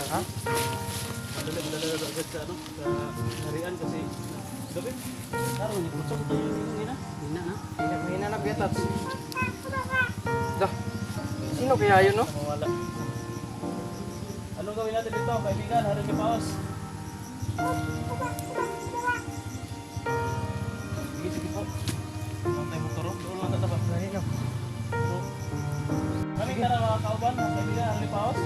Ha? Madali agad sa ano, sa harian kasi gabi. Karon ni putok tayo yung ina. Ina na. Mahina na biya tats. Dah. Sino kaya yun, no? Mawala. Anong gawin natin dito, kaibigan? Haring ni Paos. Sige, sige po. Anong tayo motor? Doon lang tatabak. Dali lang. Kami tara mga kauban, mga kaibigan, haring ni Paos.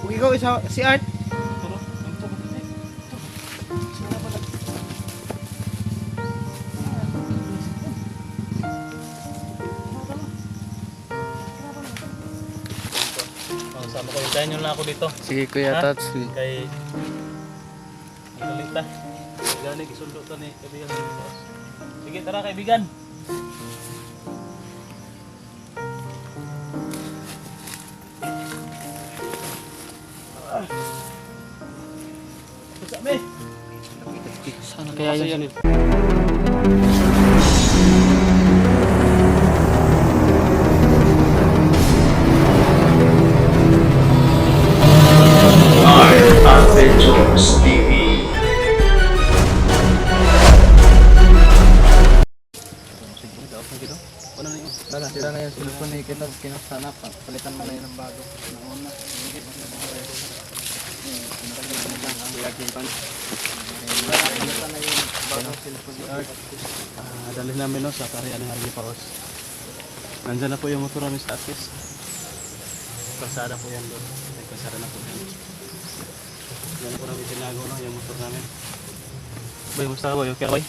Kung ikaw isa, si Art. Sama ko, hintayin nyo lang ako dito. Sige Kuya Ha? Tats. Kay Ikalita. Gani, kisundo to ni kaibigan ni Paos. Sige, tara kaibigan. What's up, me? Sana kaya yun. Adventures TV. Wala, sira na yung cellphone ni kita. Kinasana pa. Palitan mo na yun ng bago. Nauna. Dalhin namin no, sa karian ng Harley Paos. Nandyan na po yung motor namin sa atis. Pasada po yan doon. Pasada na po yan. Yan po namin tinago no, yung motor namin. Boy, musta ka boy? Okay boy?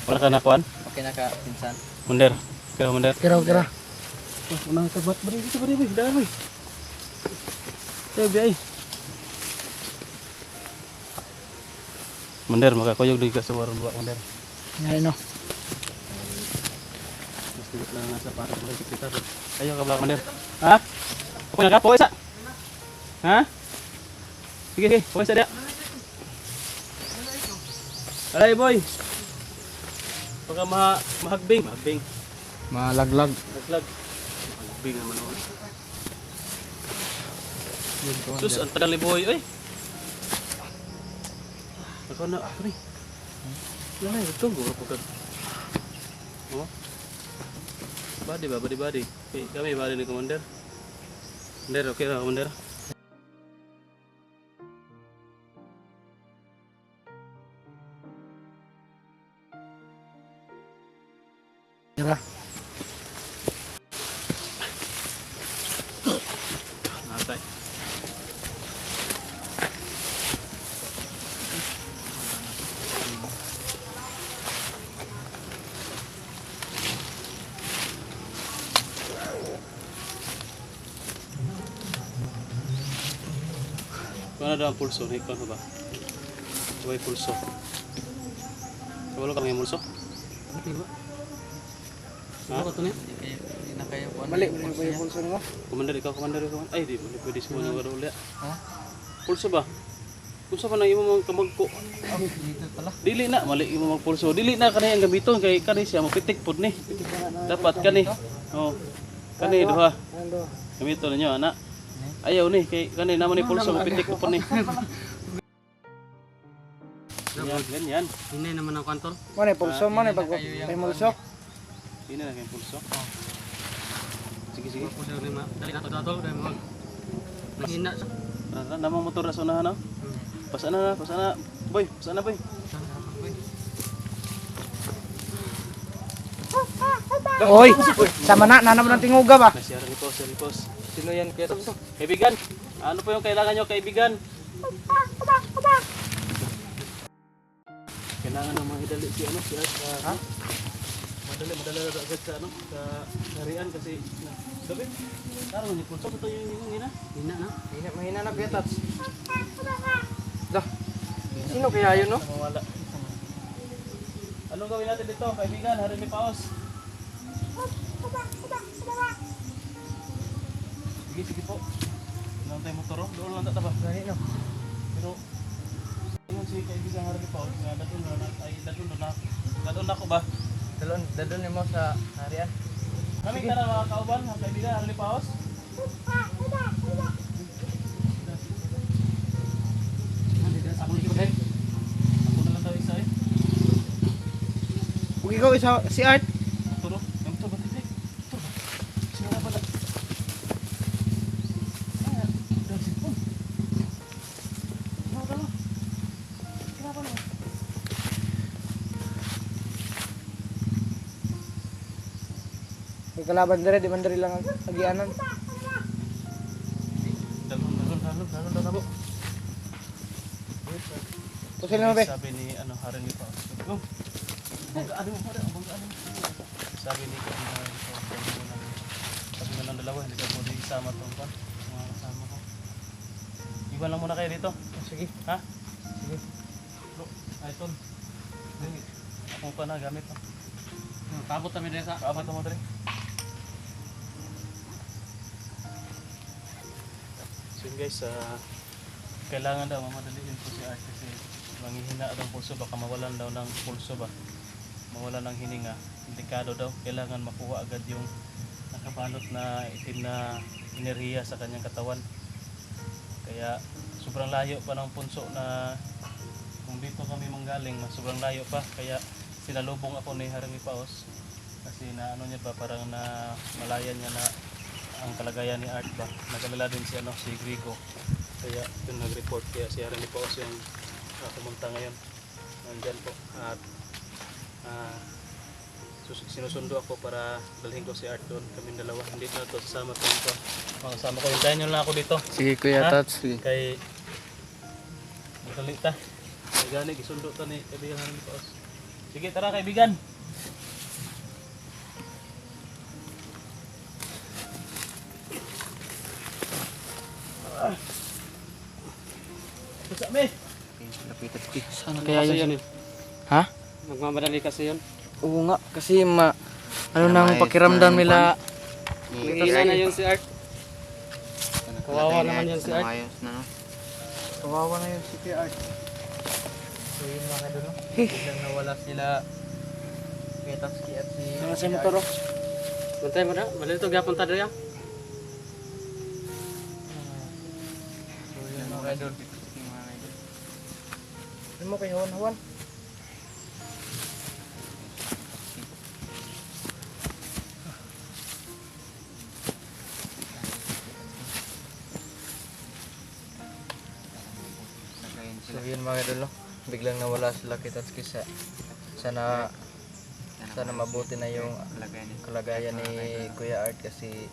Wala ka nakuan? Okay na ka, pinsan. Munder. Kira munder. Kira. Unang kabat bari dito bari boy. Daan boy. Tayo biyay. Munder, makakuyog din ka sa warang buwak munder. Ngayon, no? Mas tigot lang nasa parang mga kita. Ayaw ka ba munder? Ha? Okay na ka? Pawis sa? Ha? Sige, sige. Pawis sa dia. Alay boy. Baka mahagbing. Mahagbing. Malaglag. Naglag. Mahagbing naman ako. Sus, ang tagal ni boy. Ay. Ako na. Ay. Wala na. Ito. Guro po ka. Oh. Badi ba? Badi. Okay, kami badi ni Commander. Commander, okay na Commander. Kira. Natay. Kung ano daw ang pulso? Ikaw na ba? Huwag pulso. Kabalo ka may pulso? Okay ba? Ha? Ano niya? Hindi na kayo po. Mali, may pulso mo. Commander, ikaw. Ay, di mo pwede sa mga ulit. Ha? Pulso ba? Pulso ba na imo mga kamagko? Dito pala. Dili na, mali imo mga pulso. Dili na kanay ang gamiton kay kanay siya mapitik pod ni. Dapat kani. Oh. Kani duha. Gamiton ninyo ana. Ayaw ni kay kanay naman ni pulso mapitik pod ni. Yan, ganyan. Hinay naman ang kantol. Mane pulso, mane pag may pulso. Ini na kay pulso. Sige, sige. Pulso rin ma. Dali na tol kay mag. Nahina sa. Namang motor na sa unahan no? Pasana na. Boy, pasana boy. Oy, sama na naman ng tinguga ba? Nasiyara ni Pos. Sino yan kaya to? Kaibigan, ano po yung kailangan nyo kaibigan? Kailangan ng mga idali si ano, si Art. Ha? Madali agad sa ano, sa harian kasi gabi. Taro ni pulso ito yung ina. Ina na. Mahina na biya tats. Dah. Sino kaya yun, no? Mawala. Anong gawin natin dito, kaibigan? Haring ni Paos. Sige po. Ilang tayo motor, doon lang tataba. Gani no. Pero ingon si kaibigan Haring ni Paos nga dadon na ako ba? Dadalhin mo sa harian. Kami ka na mga kauban, mga kaibigan, Harley Paos. Ako na lang daw isa eh. Kung ikaw isa si Art. Turo. Yung to ba titik? Turo. Sino na pala? Ah, daw sipon. Ano ba? Kenapa lo? May kalaban dire, di man dire lang ang agianan. Dalon na po. Pusil na mo be. Sabi ni Harley Paos. Go. Ano mo pala? Sabi ni Harley Paos. Sabi na ng dalawa, hindi ka pwede isama tong pan. Mga kasama ko. Iwan lang muna kayo dito. Sige. Ha? Sige. Bro, ay ton. Ako pa na gamit. Kabot kami din sa. Kabot mo dre. So yun guys, kailangan daw mamadaliin po si Art kasi manghihina daw ang pulso, baka mawalan daw ng pulso ba, mawalan ng hininga, delikado daw, kailangan makuha agad yung nakabalot na itim na enerhiya sa kanyang katawan. Kaya sobrang layo pa ng punso na kung dito kami manggaling, mas sobrang layo pa, kaya sinalubong ako ni Harley Paos kasi na ano niya ba, parang na malayan niya na ang kalagayan ni Art ba, nagalala din si si Grigo, kaya yung nag-report, kaya si Harley Paos yung pumunta ngayon, nandyan po at sinusundo ako para dalhin ko si Art doon, kami dalawa, hindi na ito sasama ko ito, makasama ko, hintayin nyo lang ako dito. Sige Kuya Tats. Kay magkalita, kay gani, gisundo ito ni kaibigan Harley Paos. Sige tara kaibigan. Bisa me. Lapitat ki. Sana Kaya kaya yun yun? eh. Ha? Nagmamadali kasi yun. Oo nga, kasi ano nang pakiramdam nila. Nangihina na yun si Art. Kawawa naman yun si Art. Kawawa na yun si Kuya Art. So yun mga doon. Biglang nawala sila Kuya Tatsuki at si Ano sa motor? Bantay mo na. Balik ito gapon ta daya. So yun mga idol. Ano mo kay Hawan-Hawan? So yun mga idol, no? Biglang nawala sila kay Tatsuki sa sana mabuti na yung kalagayan ni Kuya Art kasi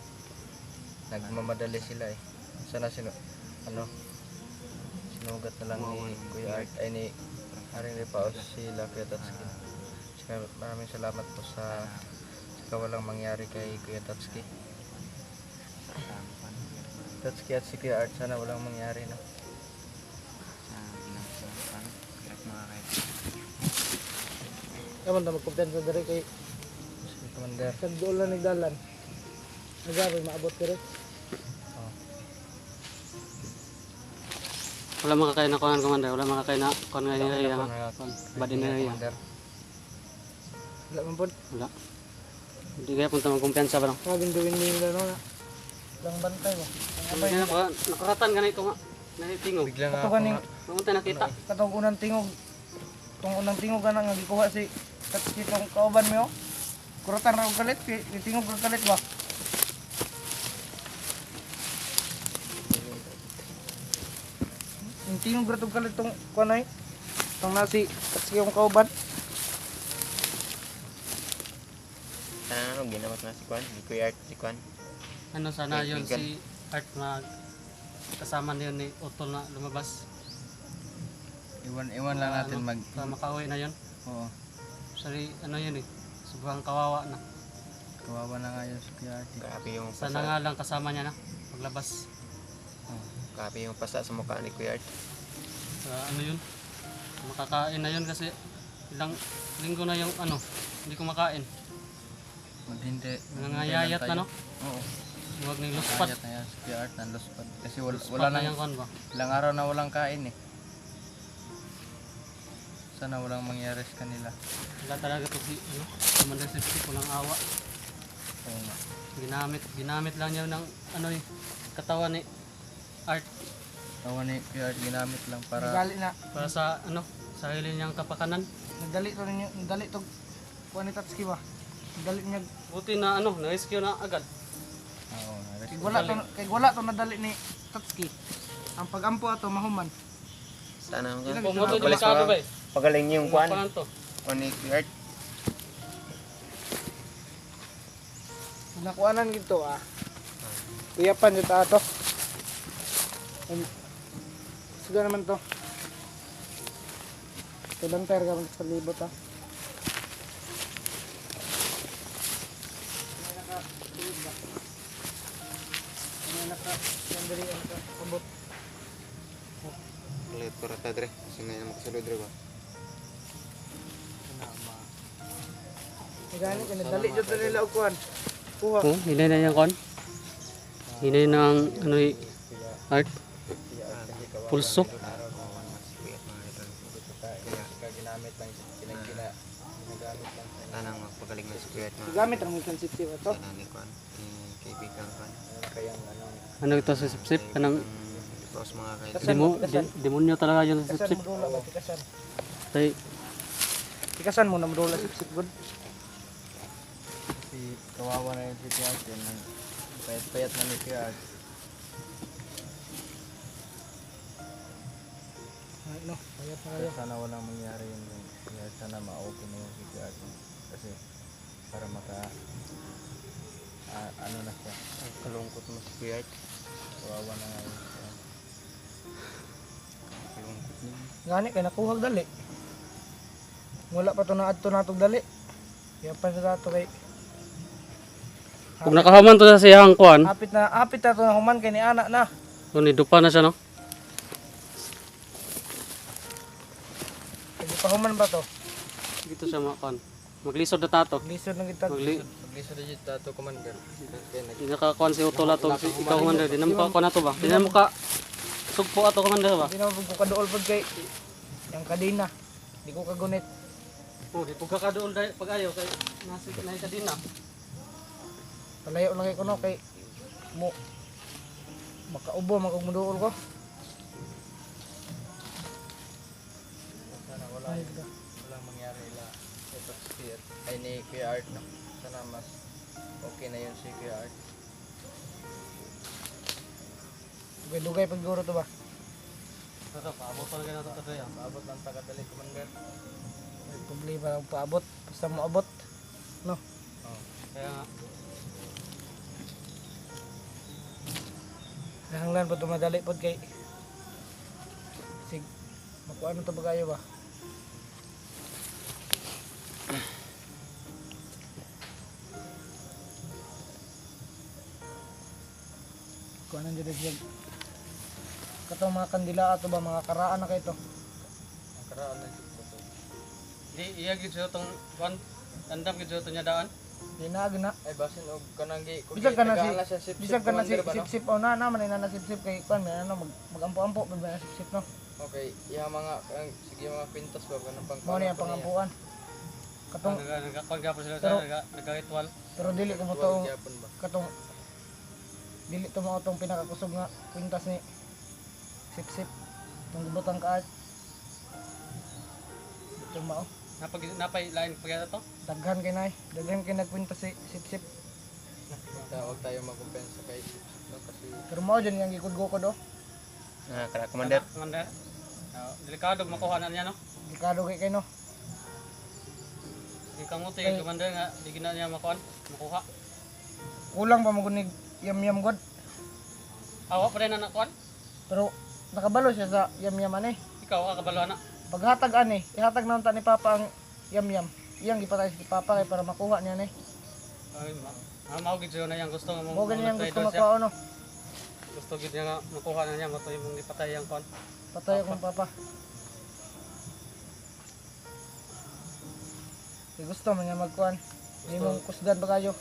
nagmamadali sila eh. Sana sinugat na lang ni Kuya Art ay ni Harley Paos sila Kuya Tatsuki. Saka maraming salamat po sa walang mangyari kay Kuya Tatsuki. Tatsuki at si Kuya Art, sana walang mangyari na. Kaman na magkumpiyansa diri kay si Commander. Sa doon lang nagdalan. Nagabi maabot diri. Wala makakain na kuhan commander. Wala makakain na kuhan nga nila yung body nila yan. Wala man po. Wala. Hindi kaya punta magkumpiyansa ba no? Kagin gawin nila no na. Lang bantay mo. Hindi na ba? Nakaratan ganito nga. Nahitingog. Bigla nga ako. Pumunta nakita. Katong unang tingog. Tong unang tingog nga gikuha si Tatsuki tong kauban mo. Kuratan ra og kalit, tingog og kalit ba? Yung tingog ra og kalit tong kuanay. Tong nasi Tatsuki yung kauban. Ano ginawa na si Kwan? Ni Kuya Art si Kwan? Ano sana yun si Art na kasama na yun ni Otto na lumabas. Iwan lang natin mag Para makauwi na yun. Oo. Sorry, ano yun eh. Sobrang kawawa na. Kawawa na nga yun si Kuya Art. Grabe yung Sana nga lang kasama niya na paglabas. Grabe yung pasa sa mukha ni Kuya Art. Ano yun? Makakain na yun kasi ilang linggo na yung ano, hindi kumakain. Maghintay. Nangayayat na no? Oo. Huwag nang luspat. Ayat na yan si Kuya Art ng luspad. Kasi wala Wala na yung kan ba? ilang araw na walang kain eh. sana walang mangyari sa kanila. Wala talaga to si ano, Commander Sipsip, walang awa. Oo nga. Ginamit lang niya ng ano eh, katawan ni Art Tawa ni Kuya Art ginamit lang para Nagali na. para sa ano, sa sarili niyang kapakanan. Nagdali to ninyo. Nagdali to. Kuha ni Tatsuki ba? Nagdali niya. Buti na ano, na-rescue na agad. oo, nares- Kay wala to nadali ni Tatsuki. Ang pagampo ato mahuman. Sana ang Pumoto Balik delikado sa- ba eh. pagaling yung kuan. Kapanan to. Kuan ni Kuya Art. Nakuanan gito Kuyapan dito ato. Suga naman to. Tulanter ka sa libot Abot. Ulit ko rata dre. Kasi ngayon makasulod dre ba? Gani ka nadali jud to nila og kuan. Kuha. Oh, hinay na yung kon. Hinay na ang ano eh, Art. Pulso. ginamit lang ginagamit lang. Sana ang magpagaling na si Kuya Art. Gamit ang sensitive ato. Sana ni kuan. Kaibigan kuan. Kayang ano Ano ito sa Sipsip? Kanang Tapos mga kaibigan. demonyo talaga yun sa Tikasan Sipsip. mo dula ba tikasan. Tay, Tikasan mo na mo dula sip good. si kawawa na yung si Kuya Art yun. Payat-payat na ni Kuya Art. Ay no, ayat na kayo. Sana walang mangyari yun. Kuya Art, sana ma-open na yung si Kuya Art. Kasi para ano na siya. Kalungkot mo si Kuya Art. Kawawa na nga yun siya. Kalungkot niya. Gani kay nakuhag dali. Wala pa to na adto natog dali. Kaya pa sa dato kay kung nakahaman to sa siyang kuan, apit na to na human kay ni anak na. kung nidupa na siya no. Kay pa human ba to? Dito siya kuan. Maglisod na tato. Lisod na kita. Maglisa na dito dato, Commander. Di nakakuan si Utola to. Ikaw Commander, di na mo kuan ato ba? Di na mo ka sugpo ato Commander ba? Di na ko kaduol pod kay yang kadina. Di ko kagunit. Oh, di pug ka kaduol dai pag ayo kay nasi na ka din na. Palayo lang kay kuno kay mo makaubo magumuduol ko. Sana walang mangyari ila ito si ay ni Kuya Art no. Sana mas okay na yun si Kuya Art. Dugay pag guro to ba? Tato, paabot talaga na to tayo. Maabot lang tagadali, Commander. May problema lang paabot. Basta mo abot. No. Kaya nga, Nahanglan po tumadali pod kay sig makuha ano to bagayo ba? Kuha nang dito siya. Katong mga kandila ato ba mga karaan na kay to. Ang karaan na dito. di iya gid siya tong kuan. Andam gid siya to nya daan. Di na gina. Ay basin og kananggi. Bisag ka na Bisag ka na si sip-sip o na man na sip-sip kay kuan may ano magampo-ampo ba na sip-sip no. Okay, iya mga sige mga pintas ba kanang pang Mao ni ang pangampuan. Katong Nagakuan ka pa sila Pero- sa nagalitwal. pero dili ko mo to tuwal gyapon ba. katong dili to mao tong pinakakusog nga kwintas ni sip-sip tong gibutang ka art. Dito mao Napay lain pagya to. daghan kay nay daghan kay nagkwintas si sip-sip Tawag tayo magkumpensa kay no kasi pero mao dyan yang gikod-gukod oh Kara Commander. Commander. Delikado makuha na niya no. gikado kay no Di kamuti kay Commander nga di gina niya makuha. kulang pa mo gunig yam-yam god Awa pa rin na nakuan. pero nakabalo siya sa yam-yam ani Ikaw kabalo na. paghatag ani ihatag na unta ni papa ang yam-yam iyang gipatay si papa kay para makuha niya ni Ay, mao gid siya na yang gusto nga mo ganyan gusto siya. makuha no Gusto gid niya nga makuha na niya matoy mong ipatay ang kon. patay akong papa kay gusto man niya magkuhan hindi mong kusgan ba kayo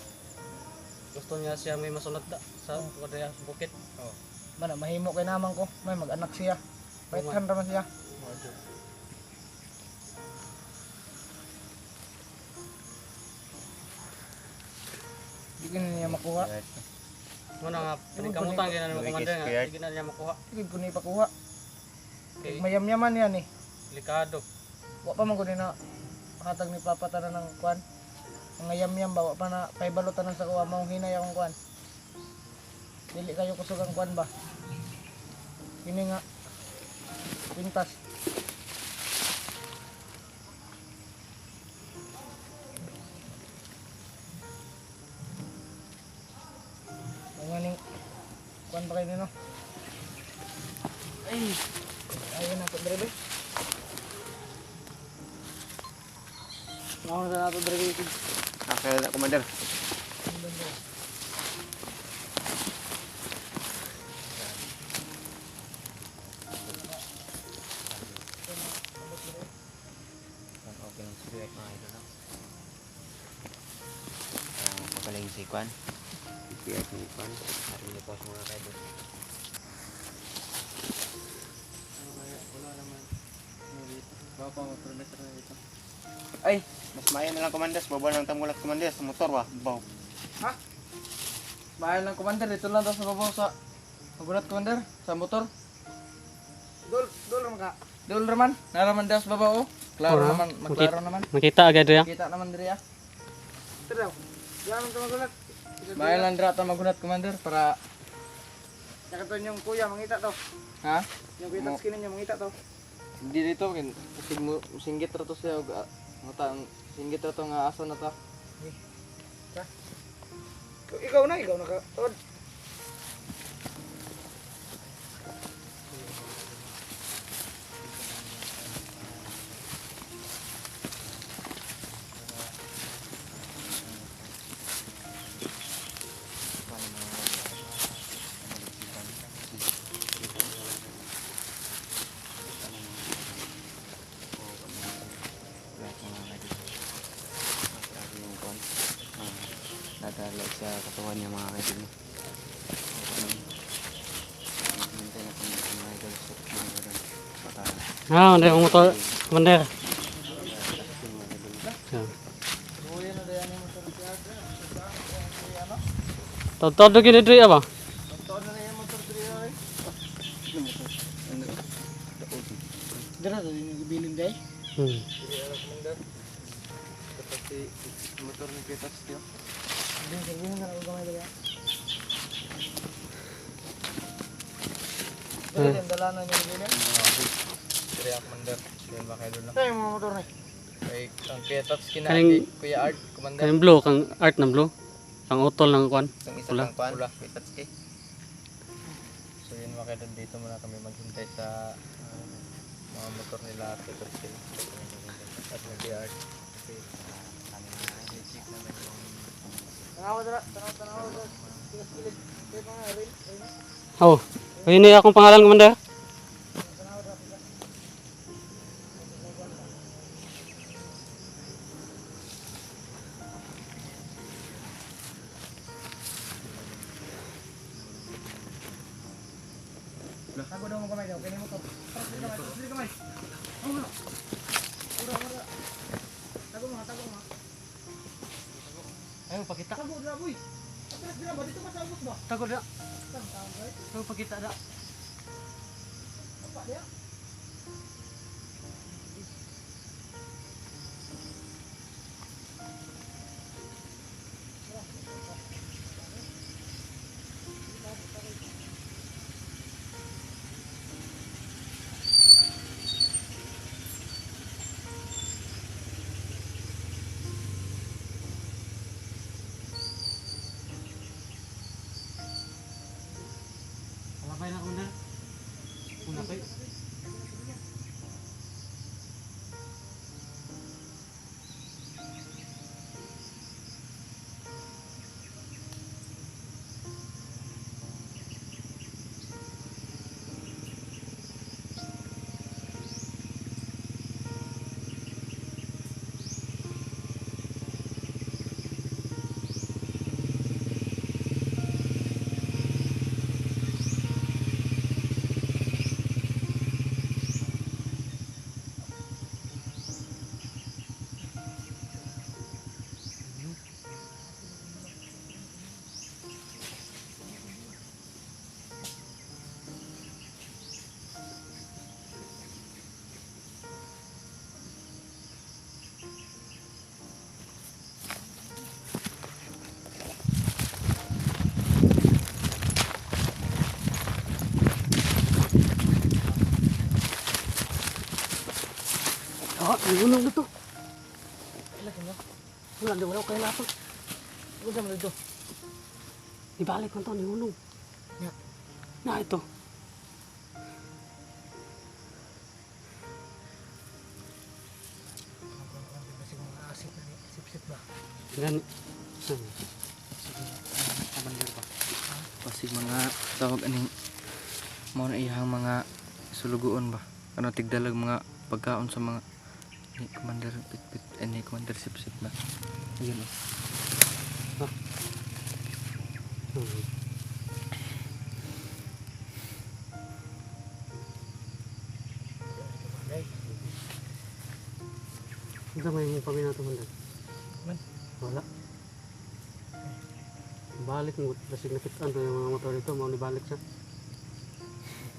Gusto niya siya may masunod sa wadaya bukit. mana mahimo kay naman ko may mag-anak siya paitan raman siya gini niya makuha. Muna nga, pinikamutan gina ni Commander nga, Scared. hindi na niya makuha. Sige ko ni pakuha. Kay Mayam-yaman yan eh. delikado. Wa pa man ko na hatag ni papatanan ng kuan. Mga yam-yam ba wa pa na paibalotan sa kuha mao hinay akong kuan. Dili kayo kusog ang kuan ba. Kini nga pintas. Mga ning kuan ba kayo nino? Ay, ayun na po drebe. Mau na nato drebe. Okay na, Commander. Okay lang si Kuya, mga idol. Magaling si Kwan. Si Kuya, si Kwan. Hari niyo po sa mga idol. Baka mag-producer na dito. Ay, mas maya na lang, Commander. Baba ng tamulat, Commander. Sa motor, ba? Baw. Mahal ng commander, dito lang daw sa babaw sa magulat commander, sa motor. Dol maka. Doon naman, naraman daw sa babaw. Klaro Oo, naman, maklaro naman. Makita agad ya. Kita naman diri ah. Tara. Yan ang magulat. Mahal lang dira ta magulat commander para Nakaton yung kuya mangita to. ha? Yung kuya skin niya mangita to. Hindi dito kin singgit ra to siya og mata singgit ra to nga aso na ta. Ikaw na ka. Tod. Dadala sa katawan niya, mga idol. Hintay na kung mga idol sa mga idol. Baka Ano yung motor, Commander? Kuya na dayan mo sa ano? Todo gini diri apa? Totoo na yung motor diri ay. Dira to yung bilin day. Hmm. Diri ara commander. Kapati motor ni kita still. Din serving na ako gamay dira. Dira din dalanan yung bilin. Diri ako commander. Yun ba kayo doon lang. Tay mo motor ni. Kay ang kaya skin Kaning- Kuya Art commander. Kang blue, kang art ng blue. Kang utol ng kwan. Yung isa Pula. pang Kwan, Pula. Witatski. So yun mga kaidol, dito muna kami maghintay sa mga motor nila at ito sila at nag-art kasi kami na i-check naman yung Tanaw dira, tanaw dira. Tigas bilin. Kay mga rin. Oh, ini akong pangalan, Commander. Tago daw mo kamay daw, kini mo to. Dili kamay. Ura. Tago mo. Ayo pakita. Tago dira boy. Atras dira ba dito masaubos ba? Tago dah. Tang guys. Ayo pakita dah. Apa dia? Alapay na, Commander. Alapay. Hulong dito. Wala kinyo. Wala, di wala ko kay lapag. Ano sa mga dito? Ibalik man to ni hulong. Ya. Na ito. Kasi mga asip na ni sip-sip ba? Gani. Commander ba? Pasig mga tawag aning mao na iyang mga sulugoon ba? Ano tigdalag mga pagkaon sa mga ni Commander Pitpit ni Commander Sip-Sip ba? Ayun oh. Ito may yung paminato man dyan. Man. Wala. Balik mo. Kasi nakitaan to yung mga motor dito. Mau nibalik siya.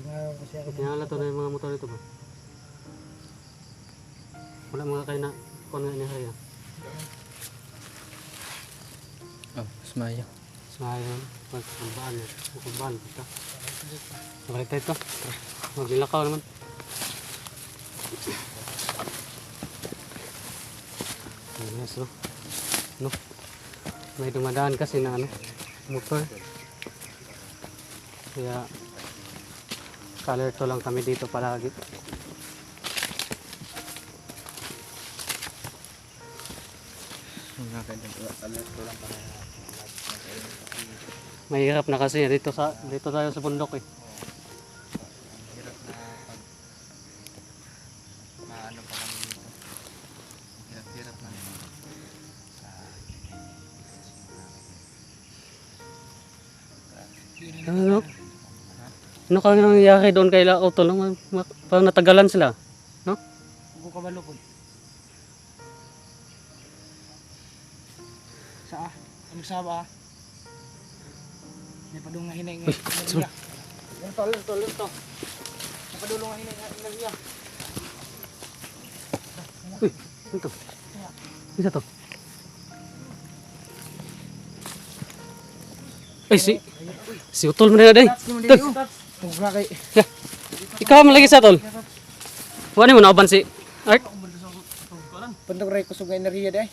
Tingnan kasi ako. Tingala to na yung mga motor dito ba? Wala mga kayo na kuha nga niya kaya. Oh, Smaya. Sayang. Pagkambaan niya. Pagkambaan. Basta. Balik tayo ito. Maglilakaw naman. Yes, no? No? May dumadaan kasi na ano, motor. Kaya alerto lang kami dito palagi. Mahirap na kasi dito tayo sa bundok eh. Hirap na pag maano pa kami dito. Hirap na. Ano? Ano kang nangyayari doon kay Auto? No? Parang natagalan sila. No? Ako kabalo po. Sa ano sa ba? May padung nga hinay nga. sorry. Yan tol to. Napadulong nga hinay nga. Uy, ito. Isa to. Ay, si Utol mo na day. Tugra kay. Ikaw mo lagi sa Tol. Wala mo nauban si Art. Pantog ray kusog nga enerhiya day.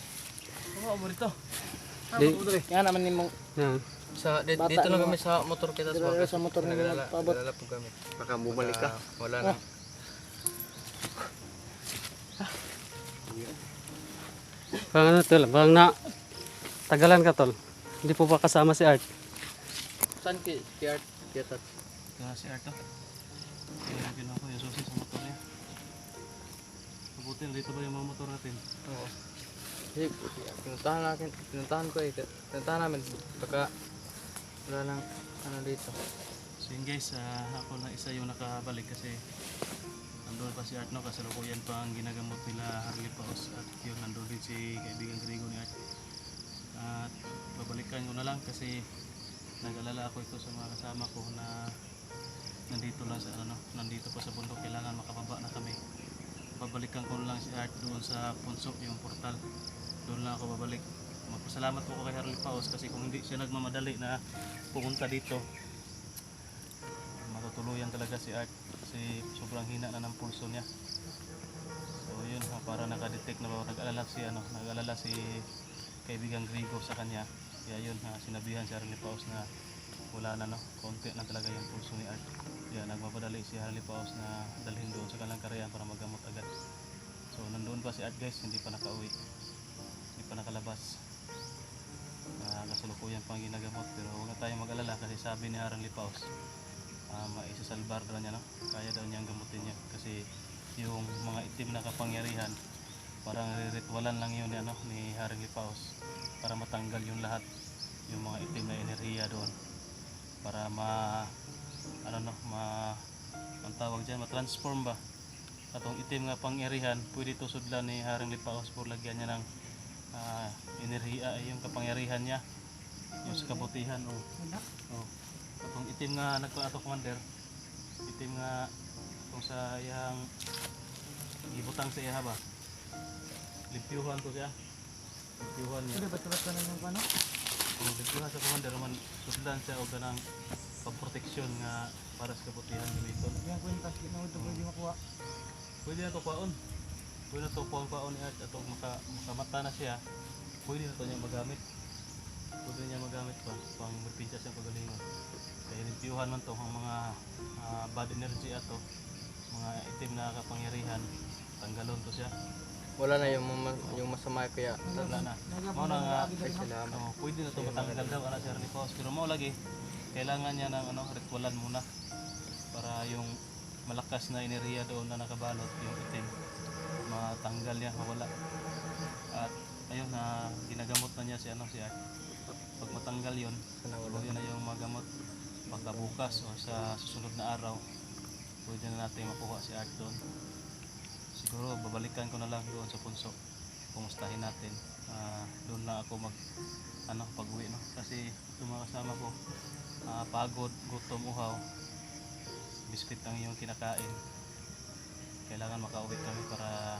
Di, Kaya naman nimong yan. Bata Dito lang mo. kami sa motor kita sa motor nila paabot. Naglalala po kami. Baka bumalik ka. Wala na. Parang ano Tol, parang na tagalan ka Tol. Hindi po pa kasama si Art. Saan ki Art? Kiyatat. Kaya si Arto. Kaya ginawa ko yung susi sa motor niya. Mabuti na dito ba yung mga motor natin? Oo. Sige, pinuntahan ko eh. Pinuntahan namin. Baka wala lang ano dito. So yun guys, ako lang isa yung nakabalik kasi nandun pa si Art, no? Kasalukuyan pa ang ginagamot nila Harley Paus at yun nandun din si kaibigan Grigo ni Art. At babalikan ko na lang kasi nag-alala ako ito sa mga kasama ko na nandito lang sa ano, nandito pa sa bundok, kailangan makababa na kami. Babalikan ko na lang si Art doon sa punso, yung portal. Doon lang ako babalik. Magpasalamat po ko kay Harley Paus kasi kung hindi siya nagmamadali na pumunta dito, matutuluyan talaga si Art kasi sobrang hina na ng pulso niya. So yun, para nakadetect na ba, nag-alala si kaibigang Grigo sa kanya. Kaya yun, sinabihan si Harley Paus na wala na, no, konti na talaga yung pulso ni Art. Kaya nagmamadali si Harley Paus na dalhin doon sa kanilang karyan para magamot agad. So nandoon pa si Art guys, hindi pa nakauwi, hindi pa nakalabas. Kasalukuyan pang ginagamot, pero huwag na tayong mag-alala kasi sabi ni Harley Paus, maisasalbar daw niya, no? Kaya daw niyang gamutin niya kasi yung mga itim na kapangyarihan parang ritualan lang yun ni Harley Paus para matanggal yung lahat, yung mga itim na enerhiya doon para ang tawag dyan, ma-transform ba atong itim nga pangyarihan. Pwede to sudlan ni Harley Paus por lagyan niya ng enerhiya, yung kapangyarihan niya, yung sa kabutihan. Atong itim nga nagpaato commander, itim nga kung sa iyang gibutang sa iya ba, limpyuhan ko siya, limpyuhan niya. Ano ba tulas na ng ano? Kung limpyuhan sa commander man sudlan siya og ganang pagproteksyon nga para sa kabutihan gamiton. Yang kwintas ginawa to pwede makuha. Pwede na to kwaon. pwede na ito kuha ni Art at makamata na siya, pwede na ito niya magamit. Pwede niya magamit pa pang magpinsa siya pagalingon. Kaya limpiyuhan man to ang mga bad energy ato, mga itim na kapangyarihan, tanggalon to siya. Wala na yung masama kuya. Wala na. Mao na nga, pwede na to matanggal daw ana siya ni Paus. Pero mao lagi kailangan niya ng ritualan muna para yung malakas na enerhiya doon na nakabalot yung itim matanggal niya, mawala. At ayun na ginagamot na niya si Art. Pag matanggal yun, yun na yung magamot pagkabukas o sa susunod na araw, pwede na natin makuha si Art doon. Siguro babalikan ko na lang doon sa punso, kumustahin natin. Doon lang ako pag-uwi, no? Kasi itong mga kasama ko, pagod, gutom, uhaw, biscuit ang iyong kinakain. Kailangan makauwi kami para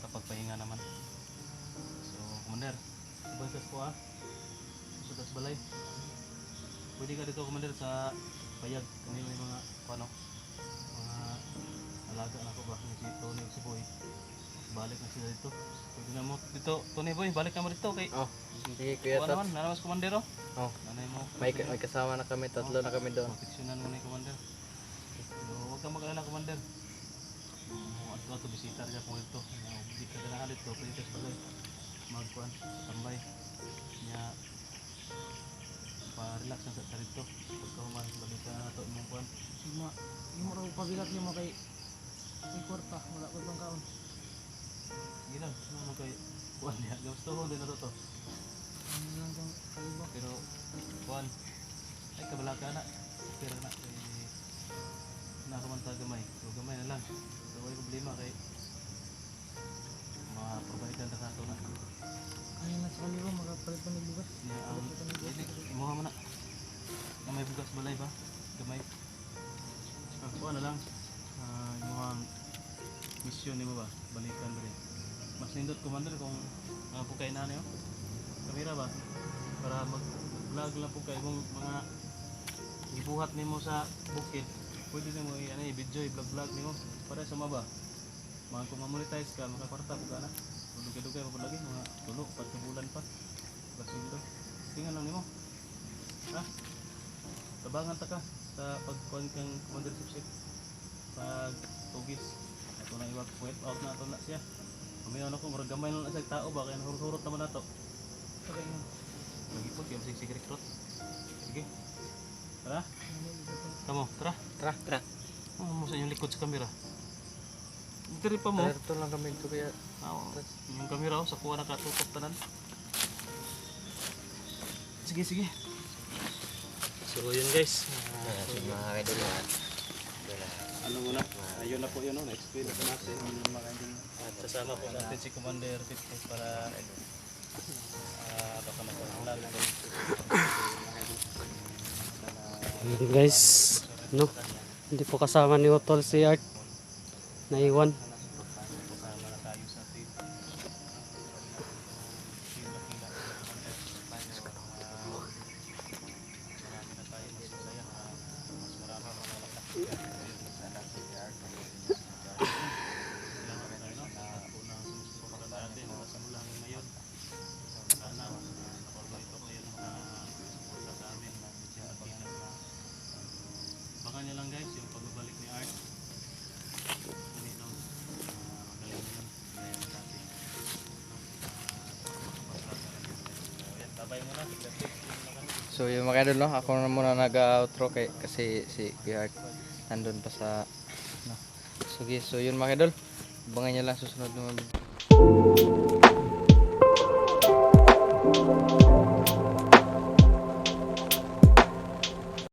kapagpahinga naman. So, Commander, bansas ko sa tas balay. Pwede ka dito, Commander, sa payag. Kami may mga alaga na ko ba ni si Tony o si Boy. Balik na sila dito. Pwede na mo dito, Tony Boy, balik na mo dito kay Sige kuya naman, Tats. nanamas Commander. Nanay mo. May kasama na kami, tatlo na kami doon. Proteksyonan mo na yung Commander. So, huwag kang mag-alala, Commander. Ato bisita rin ako dito. Hindi ka ganahan dito, pwede sa balay. Magkuhan, tambay. Niya, pa-relax na sa dito. Pagka human, balikan na ito mong kuhan. Yung mo raw pabilat niyo mo kay kwarta, wala ko bang kaon. Sige lang, ano mo kay kuhan niya. Gusto ko din na to. Ano lang kang kalibo. Pero, kuhan, ay kabalaka na. Pero na, kay nakamanta gamay. So, gamay na lang. So, may problema kay mapabalikan na sa ito na. Ano na sa kalibo, magapalit pa ni bugas. Niya, imuha mo na. May bugas balay ba? Gamay. Kuha na lang. Imuhang mission ni mo ba? Balikan ba rin. Mas nindot, Commander, kung pukay na niyo. Kamera ba? Para mag-vlog lang po kayo kung mga ibuhat ni mo sa bukid. Pwede na mo i-video, i-vlog ni mo. Para sa mga ba? Mga kung ma-monetize ka, makaparta po ka na. Dugay-dugay pa po lagi, mga tulo, 4 bulan pa. Basindo. Tingnan lang ni mo. Ha? Tabangan ta ka sa pagkuhan kang Commander Sip-Sip. Pag tugis. Ito na i-wipe out na ito na siya. Kamayon ako, marag gamay lang na siya tao ba? Kaya hurot-hurot naman na ito. Okay na. Magipot, yung sig recruit. Sige. Tara. Kamu, tara. Tara. Ano mo sa inyong likod sa kamera? Dito pa mo. Dito lang kami ito kuya. Yung kamera sa kuha nakatutok tanan. Sige. So yun guys. Sige mga kaidol at Ano muna? Ayun na po yun, na-explain na po natin. At sasama po natin si Commander Tito para baka magpapalala. Ayun guys, no? Hindi po kasama ni Otol si Art. Naiwan. Kasama na tayo sa team. Marami na tayo mas masaya. Mas marami mga baka nyo lang guys yung pagbabalik ni Art. Magaling na yun. Kaya natin. Babay muna. So yung mga idol, no, ako na muna nag-outro kasi si Kuya Art nandun pa sa Sige, so yun mga idol, abangan nyo lang susunod na mga video.